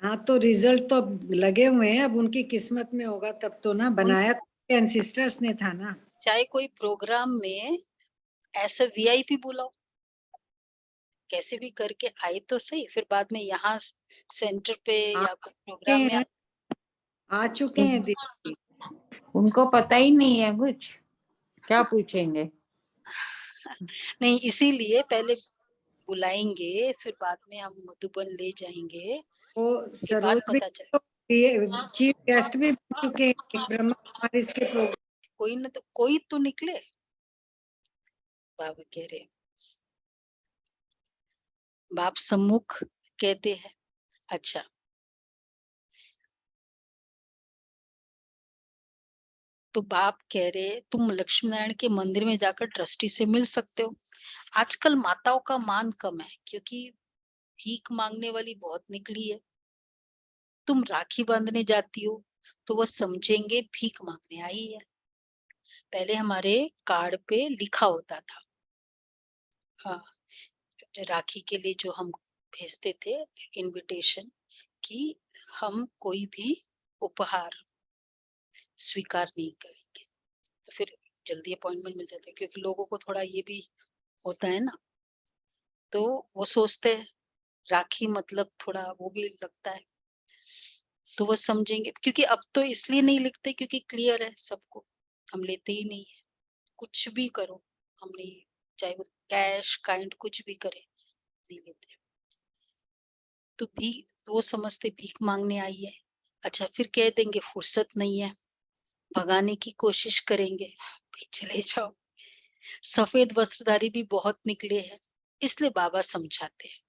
हाँ, तो रिजल्ट तो अब लगे हुए हैं, अब उनकी किस्मत में होगा तब तो ना। बनाया तो एंसिस्टर्स ने था ना। चाहे कोई प्रोग्राम में ऐसा वीआईपी बुलाओ, कैसे भी करके आए तो सही, फिर बाद में यहाँ सेंटर पे या प्रोग्राम में आ चुके हैं दीदी। उनको पता ही नहीं है कुछ, क्या पूछेंगे? नहीं, इसीलिए पहले बुलाएंगे, फिर बाद में हम मधुबन ले जाएंगे, वो उसके बाद सरोज भी पता चले। तो चीफ गेस्ट भी बन चुके हैं ब्रह्मा कुमारी के प्रोग्राम। कोई तो निकले। बाबा कह रहे, बाप सम्मुख कहते हैं। अच्छा, तो बाप कह रहे तुम लक्ष्मी नारायण के मंदिर में जाकर ट्रस्टी से मिल सकते हो। आजकल माताओं का मान कम है, क्योंकि भीख मांगने वाली बहुत निकली है। तुम राखी बांधने जाती हो तो वो समझेंगे भीख मांगने आई है। पहले हमारे कार्ड पे लिखा होता था, हाँ, राखी के लिए जो हम भेजते थे इनविटेशन, कि हम कोई भी उपहार स्वीकार नहीं करेंगे। तो फिर जल्दी अपॉइंटमेंट मिल जाता है, क्योंकि लोगों को थोड़ा ये भी होता है ना, तो वो सोचते हैं राखी मतलब थोड़ा वो भी लगता है, तो वो समझेंगे। क्योंकि अब तो इसलिए नहीं लिखते क्योंकि क्लियर है सबको, हम लेते ही नहीं है। कुछ भी करो हम नहीं, चाहे वो कैश काइंड कुछ भी करे, नहीं लेते। तो वो समझते भीख मांगने आई है। अच्छा, फिर कह देंगे फुर्सत नहीं है, भगाने की कोशिश करेंगे, भाई चले जाओ। सफेद वस्त्रधारी भी बहुत निकले हैं, इसलिए बाबा समझाते हैं।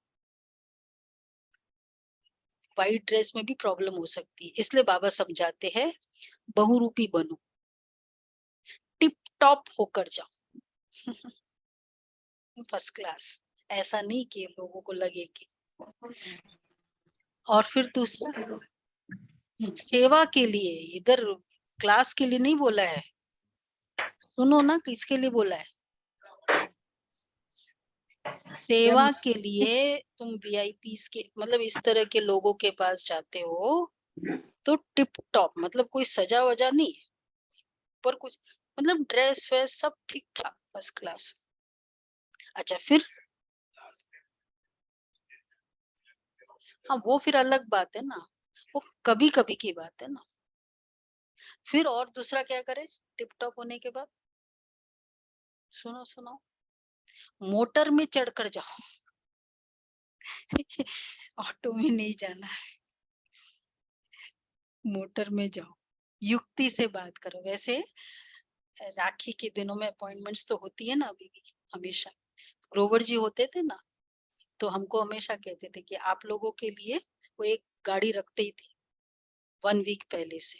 व्हाइट ड्रेस में भी प्रॉब्लम हो सकती है, इसलिए बाबा समझाते हैं बहुरूपी बनो, टिप टॉप होकर जाओ, फर्स्ट क्लास। ऐसा नहीं कि लोगों को लगे कि। और फिर दूसरा, सेवा के लिए, इधर क्लास के लिए नहीं बोला है, सुनो ना किसके लिए बोला है। सेवा के लिए तुम वीआईपीस के मतलब इस तरह के लोगों के पास जाते हो तो टिप टॉप, मतलब कोई सजा वजा नहीं है, पर कुछ मतलब ड्रेस वेस सब ठीक ठाक फर्स्ट क्लास। अच्छा फिर, हाँ वो फिर अलग बात है ना, वो कभी कभी की बात है ना। फिर और दूसरा क्या करे टिप टॉप होने के बाद, सुनो सुनो, मोटर में चढ़कर जाओ, ऑटो में नहीं जाना है, मोटर में जाओ, युक्ति से बात करो। वैसे राखी के दिनों में अपॉइंटमेंट्स तो होती है ना अभी भी, हमेशा ग्रोवर जी होते थे ना, तो हमको हमेशा कहते थे कि आप लोगों के लिए वो एक गाड़ी रखते ही थे 1 वीक पहले से,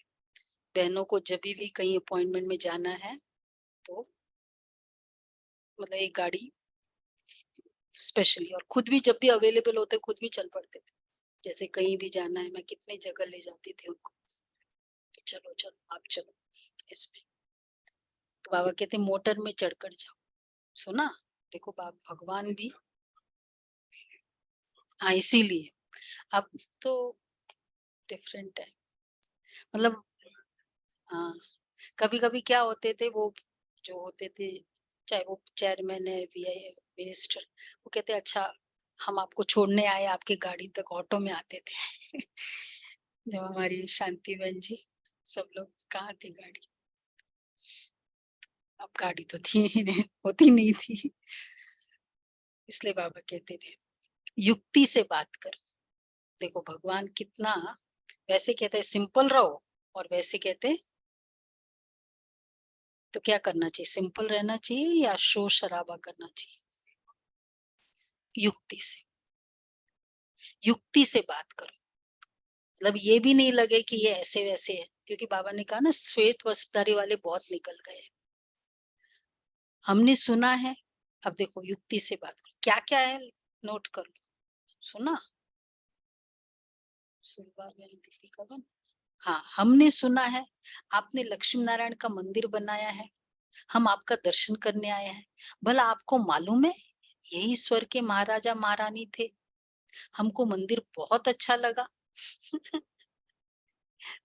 बहनों को जब भी कहीं अपॉइंटमेंट में जाना है तो मतलब एक गाड़ी स्पेशली, और खुद भी जब भी अवेलेबल होते खुद भी चल पड़ते थे, जैसे कहीं भी जाना है, मैं कितने जगह ले जाती थी उनको, चलो चलो आप चलो इसमें। तो बाबा कहते मोटर में चढ़कर जाओ, सुना, देखो बाबा भगवान भी, हाँ इसीलिए अब तो डिफरेंट है, मतलब हाँ कभी कभी क्या होते थे वो जो होते थे, चाहे वो चेयरमैन है मिनिस्टर, वो कहते अच्छा हम आपको छोड़ने आए आपके गाड़ी तक, ऑटो में आते थे। जब हमारी शांति बहन जी सब लोग, कहाँ थी गाड़ी, अब गाड़ी तो थी ही नहीं, होती नहीं थी, इसलिए बाबा कहते थे युक्ति से बात करो। देखो भगवान कितना, वैसे कहते हैं सिंपल रहो, और वैसे कहते तो क्या करना चाहिए, सिंपल रहना चाहिए या शोर शराबा करना चाहिए, युक्ति से, युक्ति से बात करो। मतलब ये भी नहीं लगे कि ये ऐसे वैसे है, क्योंकि बाबा ने कहा ना श्वेत वस्त्रधारी वाले बहुत निकल गए, हमने सुना है। अब देखो युक्ति से बात करो, क्या क्या है नोट कर लो, सुना दीपिका बन, हाँ हमने सुना है आपने लक्ष्मी नारायण का मंदिर बनाया है, हम आपका दर्शन करने आए हैं, भला आपको मालूम है यही स्वर के महाराजा महारानी थे, हमको मंदिर बहुत अच्छा लगा।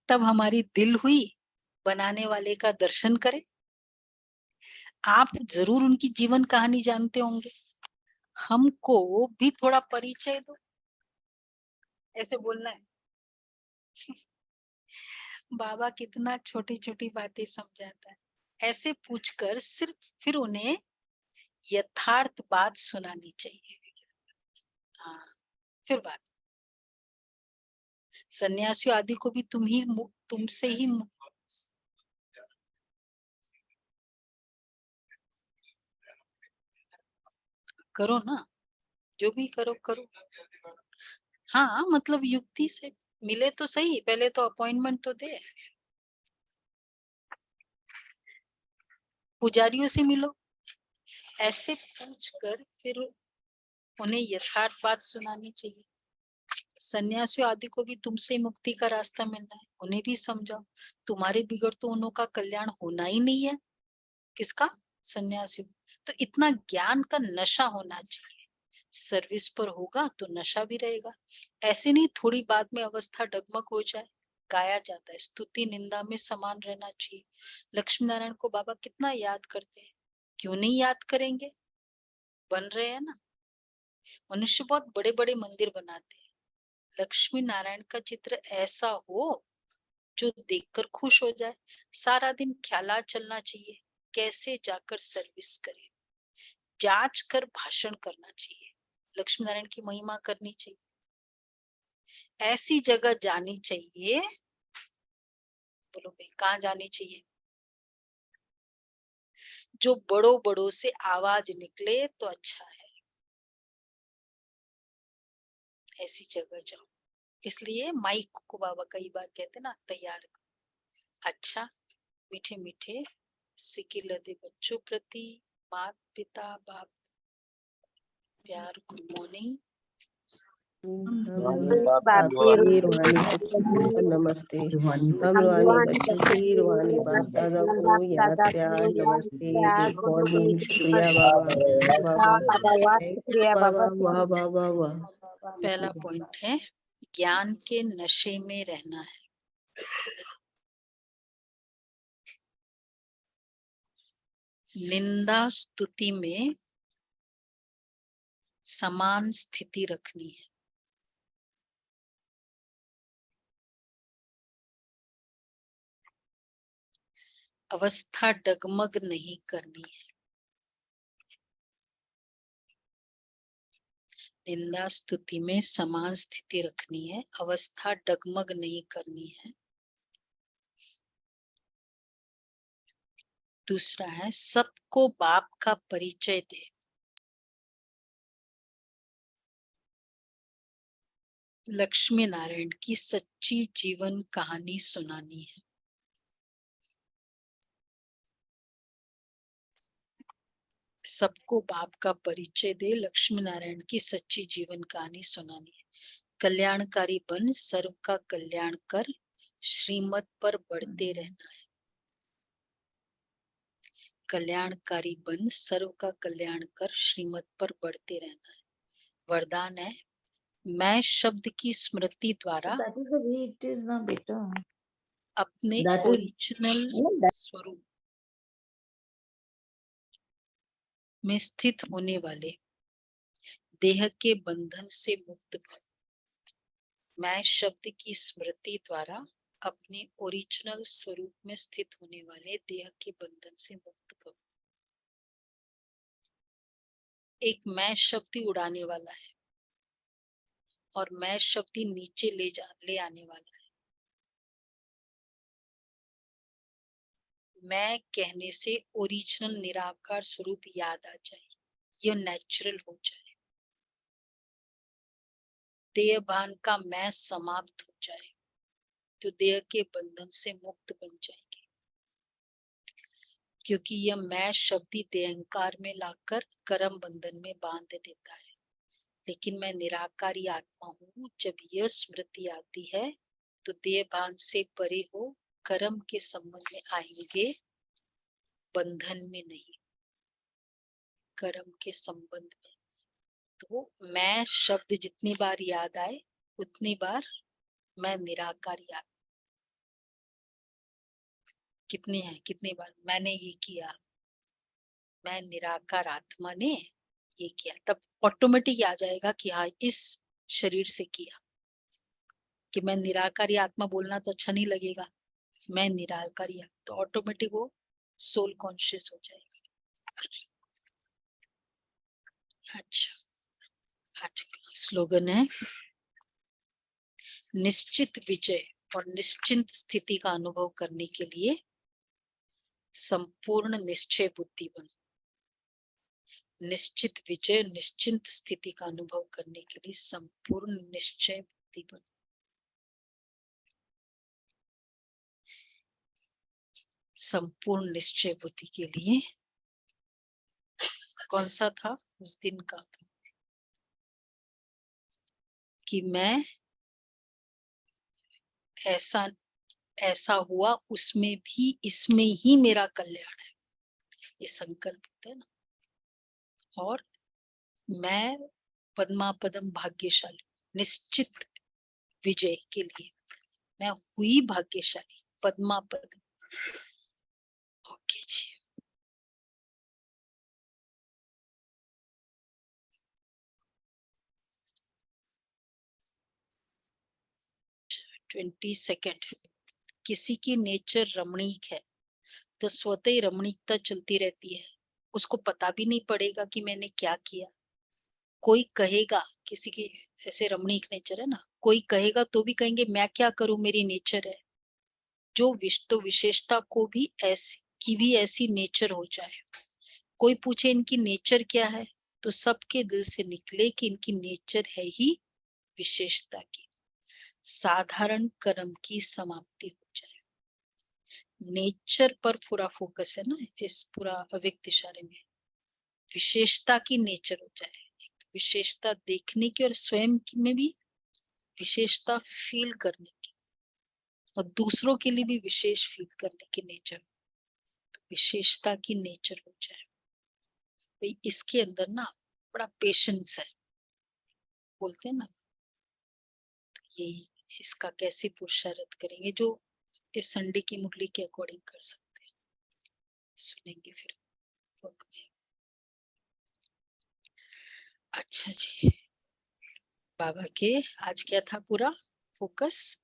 तब हमारी दिल हुई बनाने वाले का दर्शन करें। आप जरूर उनकी जीवन कहानी जानते होंगे, हमको भी थोड़ा परिचय दो, ऐसे बोलना है। बाबा कितना छोटी छोटी बातें समझाता है, ऐसे पूछकर सिर्फ फिर उन्हें यथार्थ बात सुनानी चाहिए। हाँ फिर बात, सन्यासियों आदि को भी तुमसे ही करो ना, जो भी करो करो। हाँ मतलब युक्ति से मिले तो सही, पहले तो अपॉइंटमेंट तो दे, पुजारियों से मिलो, ऐसे पूछकर फिर उन्हें यथार्थ बात सुनानी चाहिए। सन्यासियों आदि को भी तुमसे मुक्ति का रास्ता मिलना है, उन्हें भी समझाओ, तुम्हारे बिगड़ तो उन्हों का कल्याण होना ही नहीं है, किसका, सन्यासी। तो इतना ज्ञान का नशा होना चाहिए, सर्विस पर होगा तो नशा भी रहेगा, ऐसे नहीं थोड़ी बात में अवस्था डगमग हो जाए। गाया जाता है स्तुति निंदा में समान रहना चाहिए। लक्ष्मी नारायण को बाबा कितना याद करते हैं, क्यों नहीं याद करेंगे, बन रहे हैं ना। मनुष्य बहुत बड़े बड़े मंदिर बनाते हैं, लक्ष्मी नारायण का चित्र ऐसा हो जो देखकर खुश हो जाए, सारा दिन ख्यालात चलना चाहिए, कैसे जाकर सर्विस करें, जांच कर भाषण करना चाहिए, लक्ष्मी नारायण की महिमा करनी चाहिए, ऐसी जगह जानी चाहिए। बोलो भाई कहाँ जानी चाहिए, जो बड़ों बड़ों से आवाज निकले तो अच्छा है, ऐसी जगह जाओ। इसलिए माइक को बाबा कई बार कहते ना तैयार करो। अच्छा, मीठे मीठे सिक्के लदे बच्चों प्रति माता पिता बाप प्यार, गुड मॉर्निंग। बाप की रूहानी बच्चों को नमस्ते। हम रूहानी बच्चों की रूहानी बाप दादा को याद प्यार नमस्ते, गुड मॉर्निंग, शुक्रिया बाबा। बाबा वाह वाह वाह वाह। पहला पॉइंट है ज्ञान के नशे में रहना है। निंदा स्तुति में समान स्थिति रखनी है। अवस्था डगमग नहीं करनी है। निंदा स्तुति में समान स्थिति रखनी है, अवस्था डगमग नहीं करनी है। दूसरा है सबको बाप का परिचय दे। लक्ष्मी नारायण की सच्ची जीवन कहानी सुनानी है। सबको बाप का परिचय दे, लक्ष्मी नारायण की सच्ची जीवन कहानी सुनानी है। कल्याणकारी बन, सर्व का कल्याण कर, श्रीमत पर बढ़ते रहना है। कल्याणकारी बन, सर्व का कल्याण कर, श्रीमत पर बढ़ते रहना है। वरदान है मैं शब्द की स्मृति द्वारा That is the way it is now, beta. अपने That is- ओरिजिनल स्वरूप में स्थित होने वाले देह के बंधन से मुक्त भव। मैं शब्द की स्मृति द्वारा अपने ओरिजिनल स्वरूप में स्थित होने वाले देह के बंधन से मुक्त भव। एक मैं शब्द उड़ाने वाला है और मैं शब्द नीचे ले आने वाला है। मैं कहने से ओरिजिनल निराकार स्वरूप याद आ जाए, यह नेचुरल हो जाए। देह भान का मैं समाप्त हो जाए तो देह के बंधन से मुक्त बन जाएंगे, क्योंकि यह मैं शब्द देहंकार में लाकर कर्म बंधन में बांध देता है। लेकिन मैं निराकारी आत्मा हूँ। जब यह स्मृति आती है तो देह भान से परे हो कर्म के संबंध में आएंगे, बंधन में नहीं, कर्म के संबंध में। तो मैं शब्द जितनी बार याद आए उतनी बार मैं निराकारी आत्मा। कितनी बार मैंने ये किया, मैं निराकार आत्मा ने ये किया, तब ऑटोमेटिक आ जाएगा कि हाँ इस शरीर से किया। कि मैं निराकारी आत्मा बोलना तो अच्छा नहीं लगेगा, मैं निराकारी आत्मा, तो ऑटोमेटिक वो सोल कॉन्शियस हो जाएगा। अच्छा, आज का स्लोगन है निश्चित विजय और निश्चिंत स्थिति का अनुभव करने के लिए संपूर्ण निश्चय बुद्धि बनो। निश्चित विजय, निश्चिंत स्थिति का अनुभव करने के लिए संपूर्ण निश्चय बुद्धि बनो। संपूर्ण निश्चय बुद्धि के लिए कौन सा था उस दिन का, कि मैं ऐसा हुआ उसमें भी, इसमें ही मेरा कल्याण है, ये संकल्प होता है ना। और मैं पद्मापदम भाग्यशाली, निश्चित विजय के लिए मैं हुई भाग्यशाली, पद्मापदम। ओके जी, ट्वेंटी सेकेंड। किसी की नेचर रमणीक है तो स्वतः ही रमणीकता चलती रहती है, उसको पता भी नहीं पड़ेगा कि मैंने क्या किया। कोई कहेगा, किसी की ऐसे रमणीक नेचर है ना, कोई कहेगा तो भी कहेंगे मैं क्या करूं, मेरी नेचर है। जो विशेषता को भी ऐसी की भी ऐसी नेचर हो जाए कोई पूछे इनकी नेचर क्या है, तो सबके दिल से निकले कि इनकी नेचर है ही विशेषता की। साधारण कर्म की समाप्ति हो जाए। नेचर पर पूरा फोकस है ना इस पूरा अव्यक्त इशारे में। विशेषता की नेचर हो जाए, विशेषता देखने की और स्वयं में भी विशेषता फील करने की, और दूसरों के लिए भी विशेष फील करने की नेचर, तो विशेषता की नेचर हो जाए। भाई इसके अंदर ना बड़ा पेशेंस है, बोलते हैं ना। तो यही इसका कैसे पुरुषार्थ करेंगे, जो इस संडे की मुरली के अकॉर्डिंग कर सकते हैं, सुनेंगे फिर वर्क में। अच्छा जी, बाबा के आज क्या था पूरा फोकस?